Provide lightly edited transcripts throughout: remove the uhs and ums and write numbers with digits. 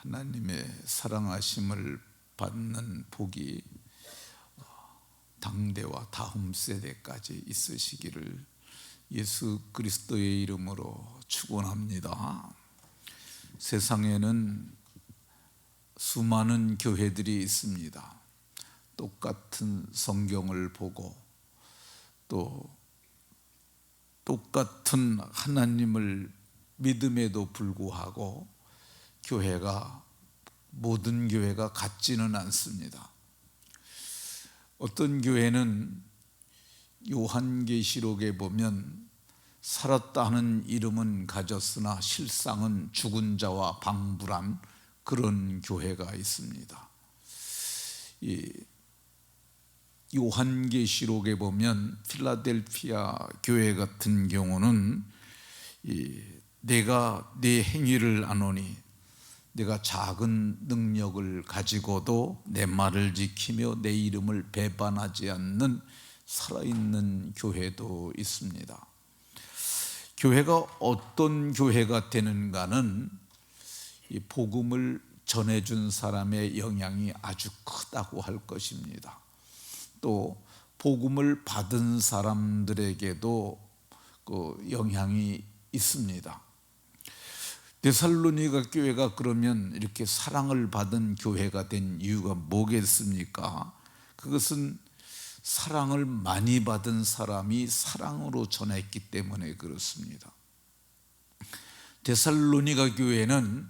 하나님의 사랑하심을 받는 복이 당대와 다음 세대까지 있으시기를 예수 그리스도의 이름으로 축원합니다. 세상에는 수많은 교회들이 있습니다. 똑같은 성경을 보고 또 똑같은 하나님을 믿음에도 불구하고 모든 교회가 같지는 않습니다. 어떤 교회는 요한계시록에 보면 살았다 하는 이름은 가졌으나 실상은 죽은 자와 방불한 그런 교회가 있습니다. 이 요한계시록에 보면 필라델피아 교회 같은 경우는 내가 네 행위를 아노니 내가 작은 능력을 가지고도 내 말을 지키며 내 이름을 배반하지 않는 살아있는 교회도 있습니다. 교회가 어떤 교회가 되는가는 이 복음을 전해준 사람의 영향이 아주 크다고 할 것입니다. 또 복음을 받은 사람들에게도 그 영향이 있습니다. 데살로니가 교회가 그러면 이렇게 사랑을 받은 교회가 된 이유가 뭐겠습니까? 그것은 사랑을 많이 받은 사람이 사랑으로 전했기 때문에 그렇습니다. 데살로니가 교회는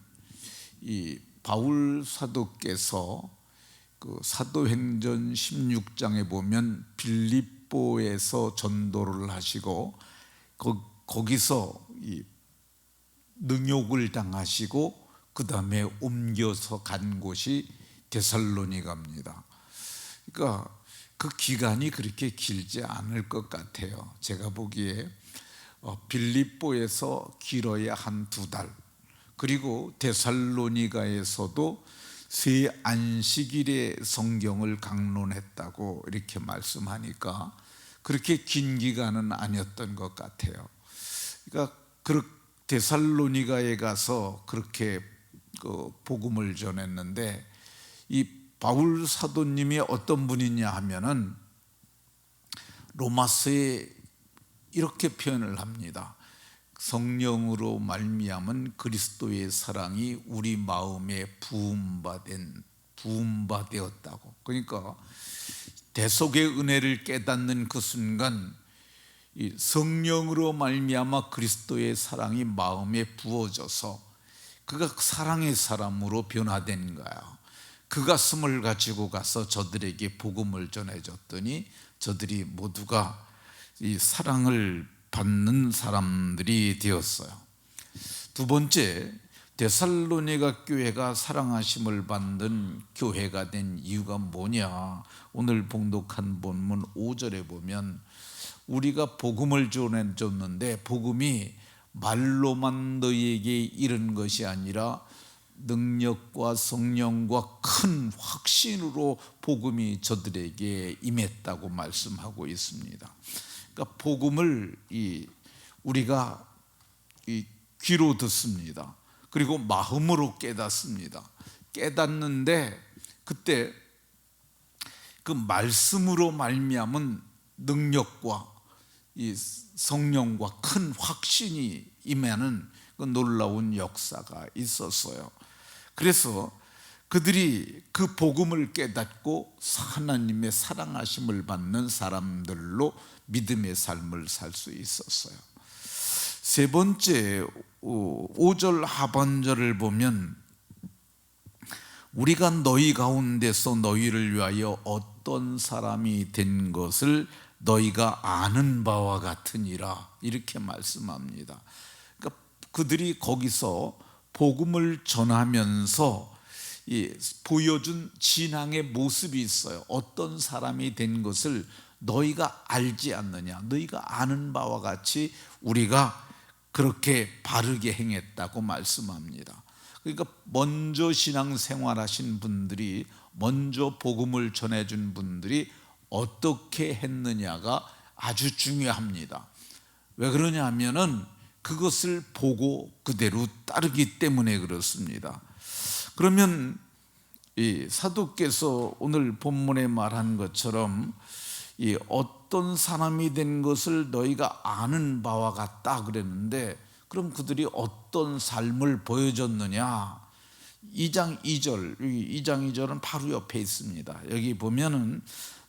이 바울 사도께서 그 사도행전 16장에 보면 빌립보에서 전도를 하시고 거기서 이 능욕을 당하시고 그 다음에 옮겨서 간 곳이 데살로니가입니다. 그러니까 그 기간이 그렇게 길지 않을 것 같아요. 제가 보기에 빌립보에서 길어야 한 2달, 그리고 데살로니가에서도 세 안식일에 성경을 강론했다고 이렇게 말씀하니까 그렇게 긴 기간은 아니었던 것 같아요. 그러니까 데살로니가에 가서 그렇게 복음을 전했는데, 이 바울 사도님이 어떤 분이냐 하면은 로마서에 이렇게 표현을 합니다. 성령으로 말미암은 그리스도의 사랑이 우리 마음에 부음바되었다고. 그러니까 대속의 은혜를 깨닫는 그 순간 이 성령으로 말미암아 그리스도의 사랑이 마음에 부어져서 그가 사랑의 사람으로 변화된 거야. 그 가슴을 가지고 가서 저들에게 복음을 전해줬더니 저들이 모두가 이 사랑을 받는 사람들이 되었어요. 두 번째, 데살로니가 교회가 사랑하심을 받는 교회가 된 이유가 뭐냐? 오늘 봉독한 본문 5절에 보면 우리가 복음을 전해줬는데 복음이 말로만 너희에게 이른 것이 아니라 능력과 성령과 큰 확신으로 복음이 저들에게 임했다고 말씀하고 있습니다. 그러니까 복음을 우리가 귀로 듣습니다. 그리고 마음으로 깨닫습니다. 깨닫는데 그때 그 말씀으로 말미암은 능력과 이 성령과 큰 확신이 임하는 그 놀라운 역사가 있었어요. 그래서 그들이 그 복음을 깨닫고 하나님의 사랑하심을 받는 사람들로 믿음의 삶을 살 수 있었어요. 세 번째, 5절 하반절을 보면 우리가 너희 가운데서 너희를 위하여 어떤 사람이 된 것을 너희가 아는 바와 같으니라 이렇게 말씀합니다. 그러니까 그들이 거기서 복음을 전하면서 보여준 신앙의 모습이 있어요. 어떤 사람이 된 것을 너희가 알지 않느냐? 너희가 아는 바와 같이 우리가 그렇게 바르게 행했다고 말씀합니다. 그러니까 먼저 신앙생활하신 분들이, 먼저 복음을 전해준 분들이 어떻게 했느냐가 아주 중요합니다. 왜 그러냐 하면은 그것을 보고 그대로 따르기 때문에 그렇습니다. 그러면 이 사도께서 오늘 본문에 말한 것처럼 이 어떤 사람이 된 것을 너희가 아는 바와 같다 그랬는데, 그럼 그들이 어떤 삶을 보여줬느냐? 2장 2절, 2장 2절은 바로 옆에 있습니다. 여기 보면은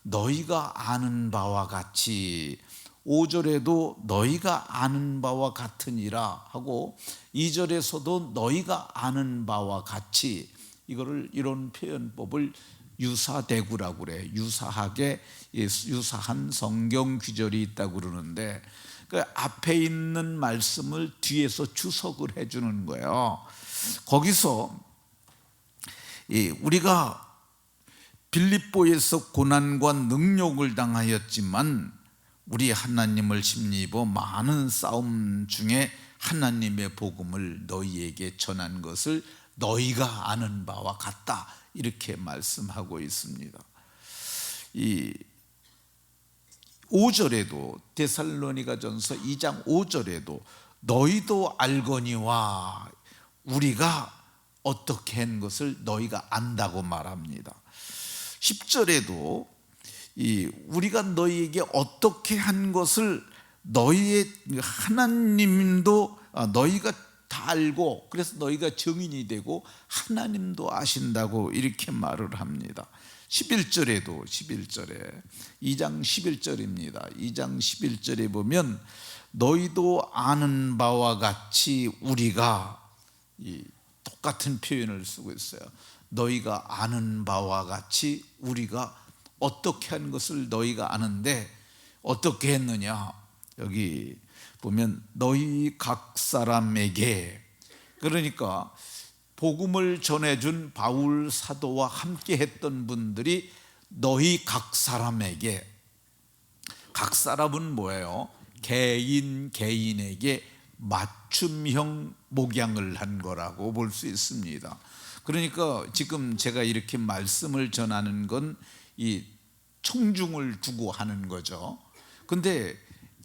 너희가 아는 바와 같이, 5절에도 너희가 아는 바와 같으니라 하고 2절에서도 너희가 아는 바와 같이, 이거를 이런 표현법을 유사대구라고 그래. 유사하게, 유사한 성경 규절이 있다고 그러는데, 그 앞에 있는 말씀을 뒤에서 주석을 해주는 거예요. 거기서 우리가 빌립보에서 고난과 능욕을 당하였지만 우리 하나님을 심입어 많은 싸움 중에 하나님의 복음을 너희에게 전한 것을 너희가 아는 바와 같다, 이렇게 말씀하고 있습니다. 이 5절에도, 데살로니가전서 2장 5절에도 너희도 알거니와, 우리가 어떻게 한 것을 너희가 안다고 말합니다. 10절에도 우리가 너희에게 어떻게 한 것을 너희의 하나님도, 너희가 다 알고 그래서 너희가 증인이 되고 하나님도 아신다고 이렇게 말을 합니다. 11절에도, 11절에 2장 11절입니다. 2장 11절에 보면 너희도 아는 바와 같이 우리가, 똑같은 표현을 쓰고 있어요. 너희가 아는 바와 같이 우리가 어떻게 한 것을 너희가 아는데 어떻게 했느냐? 여기 보면 너희 각 사람에게, 그러니까 복음을 전해준 바울 사도와 함께 했던 분들이 너희 각 사람에게, 각 사람은 뭐예요? 개인 개인에게 맞춤형 목양을 한 거라고 볼 수 있습니다. 그러니까 지금 제가 이렇게 말씀을 전하는 건 이 청중을 두고 하는 거죠. 근데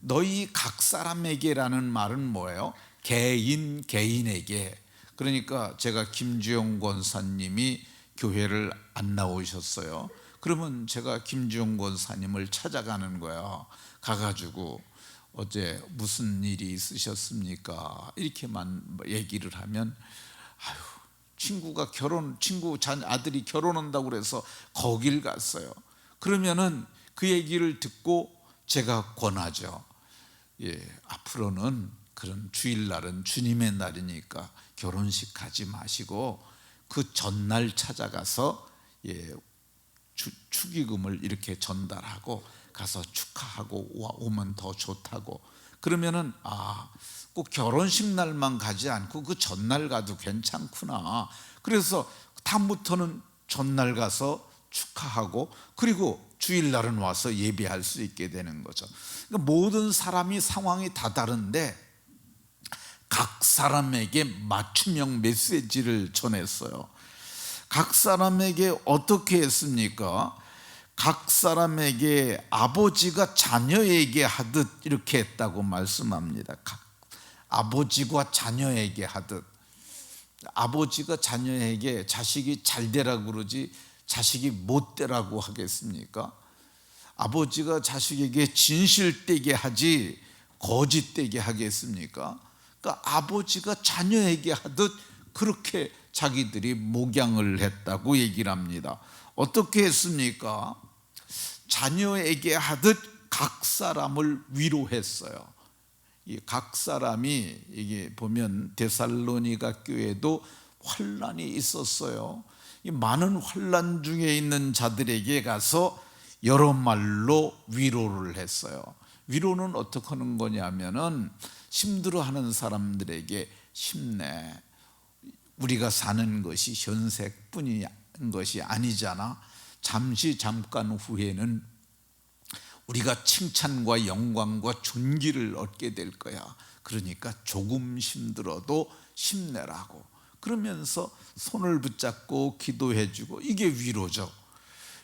너희 각 사람에게라는 말은 뭐예요? 개인 개인에게. 그러니까 제가 김주영 권사님이 교회를 안 나오셨어요. 그러면 제가 김주영 권사님을 찾아가는 거예요. 가가지고 어제 무슨 일이 있으셨습니까? 이렇게만 얘기를 하면, 아유, 친구가 친구 아들이 결혼한다고 그래서 거길 갔어요. 그러면은 그 얘기를 듣고 제가 권하죠. 앞으로는 그런 주일날은 주님의 날이니까 결혼식 가지 마시고 그 전날 찾아가서 축의금을 이렇게 전달하고 가서 축하하고 오면 더 좋다고. 그러면은 꼭 결혼식 날만 가지 않고 그 전날 가도 괜찮구나. 그래서 다음부터는 전날 가서 축하하고 그리고 주일날은 와서 예배할 수 있게 되는 거죠. 그러니까 모든 사람이 상황이 다 다른데 각 사람에게 맞춤형 메시지를 전했어요. 각 사람에게 어떻게 했습니까? 각 사람에게 아버지가 자녀에게 하듯 이렇게 했다고 말씀합니다. 아버지가 자녀에게 하듯. 아버지가 자녀에게 자식이 잘 되라고 그러지 자식이 못 되라고 하겠습니까? 아버지가 자식에게 진실되게 하지 거짓되게 하겠습니까? 그러니까 아버지가 자녀에게 하듯 그렇게 자기들이 목양을 했다고 얘기를 합니다. 어떻게 했습니까? 자녀에게 하듯 각 사람을 위로했어요. 각 사람이, 이게 보면 데살로니가 교회도 환난이 있었어요. 이 많은 환난 중에 있는 자들에게 가서 여러 말로 위로를 했어요. 위로는 어떻게 하는 거냐면은 힘들어하는 사람들에게 힘내. 우리가 사는 것이 현세뿐인 것이 아니잖아. 잠깐 후에는 우리가 칭찬과 영광과 존귀를 얻게 될 거야. 그러니까 조금 힘들어도 힘내라고. 그러면서 손을 붙잡고 기도해주고, 이게 위로죠.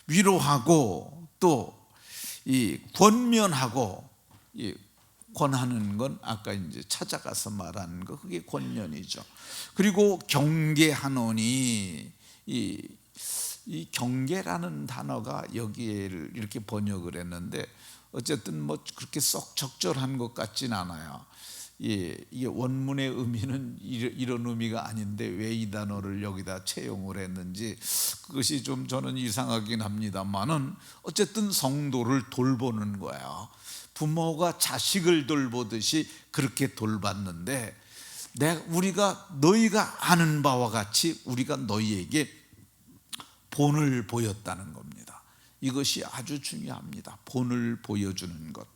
위로하고 또 이 권면하고, 권하는 건 아까 이제 찾아가서 말하는 거, 그게 권면이죠. 그리고 경계하노니, 이 경계라는 단어가 여기에를 이렇게 번역을 했는데 어쨌든 뭐 그렇게 썩 적절한 것 같진 않아요. 이게 원문의 의미는 이런 의미가 아닌데 왜 이 단어를 여기다 채용을 했는지 그것이 좀 저는 이상하긴 합니다만은 어쨌든 성도를 돌보는 거예요. 부모가 자식을 돌보듯이 그렇게 돌봤는데 우리가 너희가 아는 바와 같이 우리가 너희에게 본을 보였다는 겁니다. 이것이 아주 중요합니다. 본을 보여주는 것.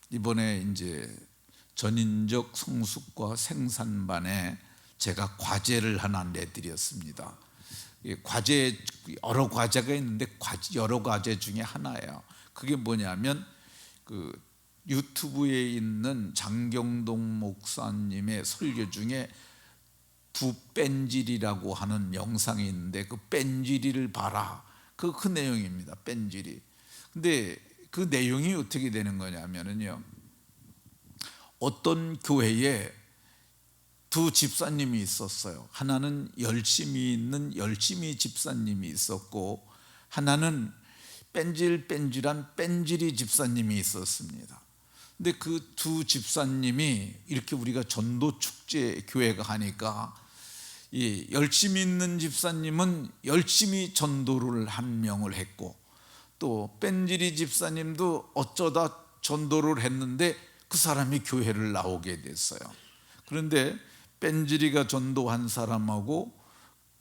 이번에 이제 전인적 성숙과 생산반에 제가 과제를 하나 내드렸습니다. 과제 여러 과제가 있는데 여러 과제 중에 하나예요. 그게 뭐냐면 그 유튜브에 있는 장경동 목사님의 설교 중에 부뺀질이라고 하는 영상이 있는데 그 뺀질이를 봐라. 그 내용입니다. 뺀질이. 근데 그 내용이 어떻게 되는 거냐면요. 어떤 교회에 두 집사님이 있었어요. 하나는 열심히 있는 열심히 집사님이 있었고 하나는 뺀질뺀질한 뺀질이 집사님이 있었습니다. 근데 그 두 집사님이 이렇게 우리가 전도 축제 교회가 하니까 이 열심히 있는 집사님은 열심히 전도를 한 명을 했고 또 뺀질이 집사님도 어쩌다 전도를 했는데 그 사람이 교회를 나오게 됐어요. 그런데 뺀질이가 전도한 사람하고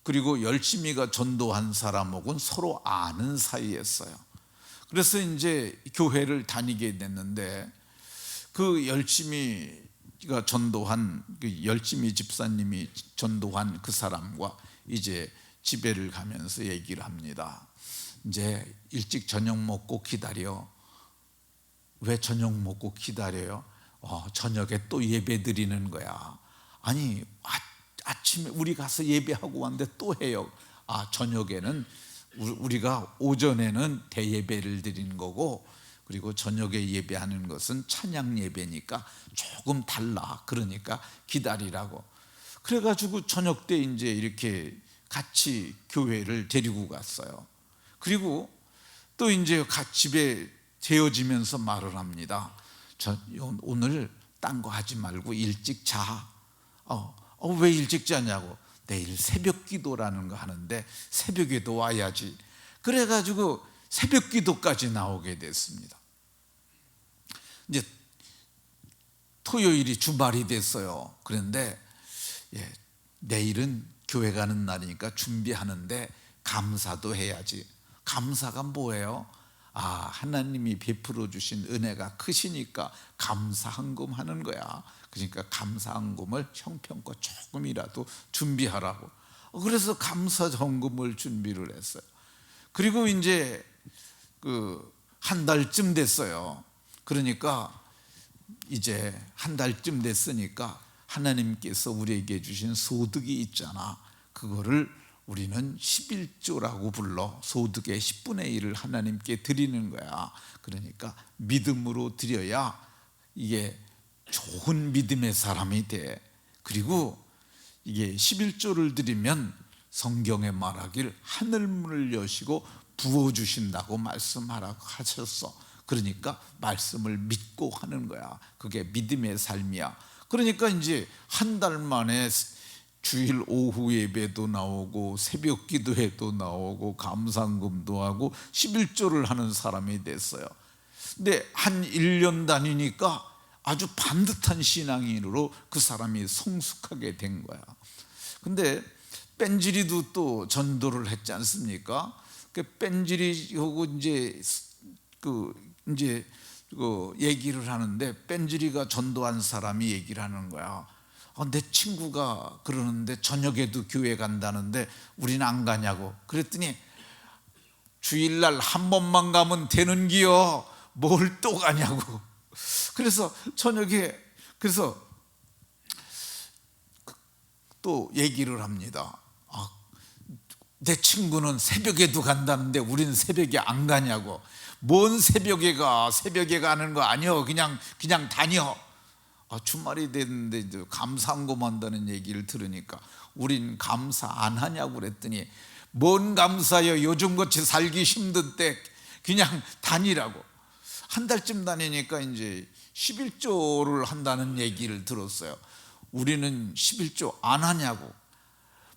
그리고 열심히가 전도한 사람하고는 서로 아는 사이였어요. 그래서 이제 교회를 다니게 됐는데 그 열심히가 전도한 그 열심히 집사님이 전도한 그 사람과 이제 집에를 가면서 얘기를 합니다. 이제 일찍 저녁 먹고 기다려. 왜 저녁 먹고 기다려요? 저녁에 또 예배 드리는 거야. 아니 아침에 우리 가서 예배하고 왔는데 또 해요. 저녁에는 우리가 오전에는 대예배를 드리는 거고 그리고 저녁에 예배하는 것은 찬양 예배니까 조금 달라. 그러니까 기다리라고. 그래가지고 저녁 때 이제 이렇게 같이 교회를 데리고 갔어요. 그리고 또 이제 집에 재워지면서 말을 합니다. 오늘 딴 거 하지 말고 일찍 자. 왜 일찍 자냐고. 내일 새벽 기도라는 거 하는데 새벽에도 와야지. 그래가지고 새벽 기도까지 나오게 됐습니다. 이제 토요일이 주말이 됐어요. 그런데 내일은 교회 가는 날이니까 준비하는데 감사도 해야지. 감사가 뭐예요? 하나님이 베풀어 주신 은혜가 크시니까 감사한금 하는 거야. 그러니까 감사한금을 형편껏 조금이라도 준비하라고. 그래서 감사헌금을 준비를 했어요. 그리고 이제 한 달쯤 됐어요. 그러니까 이제 한 달쯤 됐으니까 하나님께서 우리에게 주신 소득이 있잖아. 그거를 우리는 11조라고 불러. 소득의 10분의 1을 하나님께 드리는 거야. 그러니까 믿음으로 드려야 이게 좋은 믿음의 사람이 돼. 그리고 이게 11조를 드리면 성경에 말하길 하늘문을 여시고 부어주신다고 말씀하라고 하셨어. 그러니까 말씀을 믿고 하는 거야. 그게 믿음의 삶이야. 그러니까 이제 한 달 만에 주일 오후 예배도 나오고 새벽 기도회도 나오고 감사금도 하고 11조를 하는 사람이 됐어요. 근데 한 1년 다니니까 아주 반듯한 신앙인으로 그 사람이 성숙하게 된 거야. 근데 뺀질이도 또 전도를 했지 않습니까? 그 뺀질이하고 이제 얘기를 하는데 뺀질이가 전도한 사람이 얘기를 하는 거야. 내 친구가 그러는데 저녁에도 교회 간다는데 우리는 안 가냐고. 그랬더니 주일날 한 번만 가면 되는기요. 뭘 또 가냐고. 그래서 저녁에 또 얘기를 합니다. 내 친구는 새벽에도 간다는데 우리는 새벽에 안 가냐고. 뭔 새벽에 가? 새벽에 가는 거 아니여. 그냥 다녀. 주말이 됐는데 이제 감사한금 한다는 얘기를 들으니까 우린 감사 안 하냐고 그랬더니 뭔 감사요, 요즘같이 살기 힘든 때 그냥 다니라고. 한 달쯤 다니니까 이제 11조를 한다는 얘기를 들었어요. 우리는 11조 안 하냐고.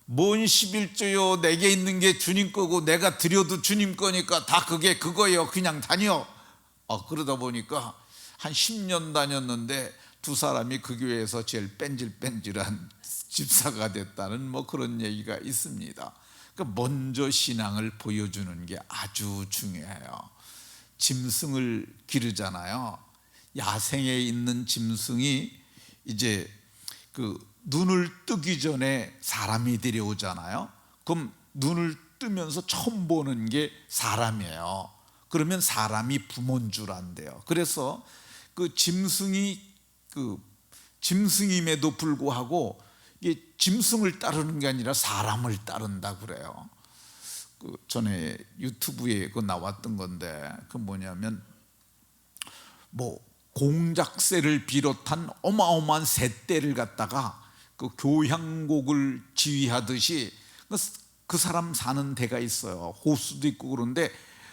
뭔 11조요, 내게 있는 게 주님 거고 내가 드려도 주님 거니까 다 그게 그거예요, 그냥 다녀. 그러다 보니까 한 10년 다녔는데 두 사람이 그 교회에서 제일 뺀질뺀질한 집사가 됐다는 뭐 그런 얘기가 있습니다. 그러니까 먼저 신앙을 보여주는 게 아주 중요해요. 짐승을 기르잖아요. 야생에 있는 짐승이 이제 그 눈을 뜨기 전에 사람이 데려오잖아요. 그럼 눈을 뜨면서 처음 보는 게 사람이에요. 그러면 사람이 부모인 줄 안대요. 그래서 그 짐승임에도 불구하고 이게 짐승을 따르는 게 아니라 사람을 따른다 그래요. 그 전에 유튜브에 그 나왔던 건데 그 뭐냐면 뭐 공작새를 비롯한 어마어마한 새떼를 갖다가 그 교향곡을 지휘하듯이 그 사람 사는 데가 있어요. 호수도 있고. 그런데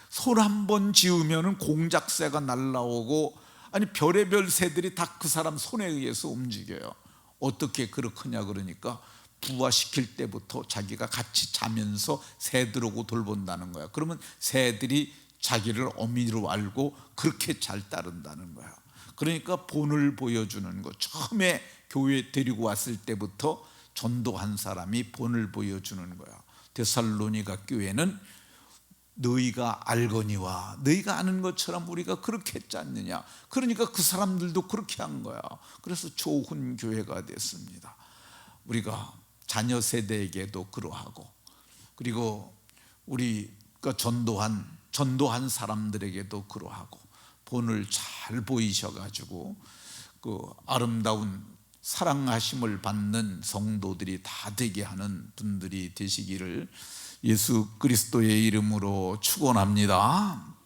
손 한 번 지으면은 공작새가 날라오고, 아니 별의별 새들이 다 그 사람 손에 의해서 움직여요. 어떻게 그렇느냐 그러니까 부화시킬 때부터 자기가 같이 자면서 새들하고 돌본다는 거야. 그러면 새들이 자기를 어미로 알고 그렇게 잘 따른다는 거야. 그러니까 본을 보여주는 거. 처음에 교회 데리고 왔을 때부터 전도한 사람이 본을 보여주는 거야. 데살로니가 교회는 너희가 알거니와 너희가 아는 것처럼 우리가 그렇게 했지 않느냐. 그러니까 그 사람들도 그렇게 한 거야. 그래서 좋은 교회가 됐습니다. 우리가 자녀 세대에게도 그러하고, 그리고 우리가 전도한 사람들에게도 그러하고, 본을 잘 보이셔가지고 그 아름다운 사랑하심을 받는 성도들이 다 되게 하는 분들이 되시기를 예수 그리스도의 이름으로 축원합니다.